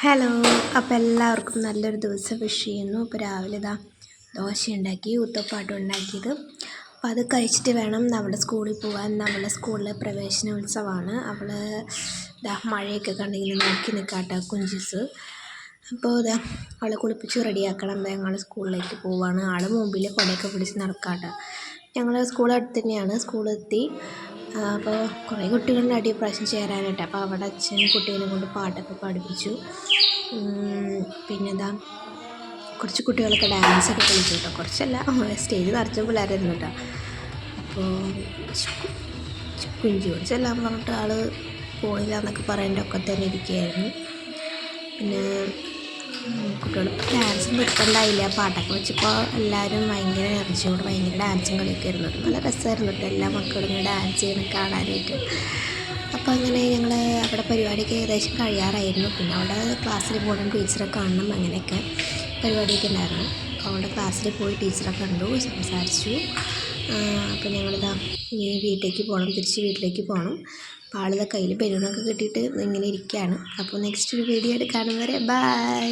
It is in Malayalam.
ഹലോ, അപ്പോൾ എല്ലാവർക്കും നല്ലൊരു ദിവസം വിഷ് ചെയ്യുന്നു. ഇപ്പോൾ രാവിലെ ദോശ ഉണ്ടാക്കി, ഊത്തപ്പാട്ടം ഉണ്ടാക്കിയത്. അപ്പോൾ അത് കഴിച്ചിട്ട് വേണം നമ്മുടെ സ്കൂളിൽ പോകാൻ. നമ്മുടെ സ്കൂളിലെ പ്രവേശനോത്സവമാണ്. മഴയൊക്കെ കണ്ടിങ്ങനെ നോക്കി നിൽക്കാട്ടോ കുഞ്ചിസ്. അപ്പോൾ അവളെ കുളിപ്പിച്ച് റെഡിയാക്കണം. ഞങ്ങൾ സ്കൂളിലേക്ക് പോവുകയാണ്. ആൾ മുമ്പിൽ കുടയൊക്കെ പിടിച്ച് നടക്കാട്ടോ. ഞങ്ങൾ സ്കൂൾ അടുത്ത് തന്നെയാണ്. സ്കൂളെത്തി. അപ്പോൾ കുറേ കുട്ടികളുടെ പ്രാവശ്യം ചേരാനായിട്ട്. അപ്പോൾ അവിടെ അച്ഛൻ കുട്ടീനെ കൊണ്ട് പാട്ടൊക്കെ പഠിപ്പിച്ചു. പിന്നെ കുറച്ച് കുട്ടികളൊക്കെ ഡാൻസൊക്കെ കളിച്ചു കേട്ടോ. കുറച്ചല്ല, സ്റ്റേജ് നിറച്ച പിള്ളേരായിരുന്നു കേട്ടോ. അപ്പോൾ കുഞ്ചിയോട് ചെല്ലാൻ പറഞ്ഞിട്ട് ആൾ പോയില്ല എന്നൊക്കെ പറയേണ്ടതൊക്കെ തന്നെ ഇരിക്കുകയായിരുന്നു. പിന്നെ കുട്ടികൾ ഡാൻസ് നിർത്തണ്ടായില്ല. പാട്ടൊക്കെ വെച്ചപ്പോൾ എല്ലാവരും ഭയങ്കര എനർജിയോട് ഭയങ്കര ഡാൻസും കളിയൊക്കെ ആയിരുന്നു. നല്ല രസമായിരുന്നു കേട്ടോ, എല്ലാ മക്കളും ഇങ്ങനെ ഡാൻസ് ചെയ്യുന്നത് കാണാനായിട്ട്. അപ്പോൾ അങ്ങനെ ഞങ്ങൾ അവിടെ പരിപാടിയൊക്കെ ഏകദേശം കഴിയാറായിരുന്നു. പിന്നെ അവിടെ ക്ലാസ്സിൽ പോകണം, ടീച്ചറെ കാണണം, അങ്ങനെയൊക്കെ പരിപാടിയൊക്കെ ഉണ്ടായിരുന്നു. അപ്പോൾ അവിടെ ക്ലാസ്സിൽ പോയി ടീച്ചറെ കണ്ടു, സംസാരിച്ചു. അപ്പോൾ ഇനി വീട്ടിലേക്ക് പോകണം, തിരിച്ച് വീട്ടിലേക്ക് പോകണം. അപ്പോൾ ആളുടെ കയ്യിൽ ബലൂണൊക്കെ കിട്ടിയിട്ട് ഇങ്ങനെ ഇരിക്കുകയാണ്. അപ്പോൾ നെക്സ്റ്റ് ഒരു വീഡിയോ കാണും വരെ ബൈ.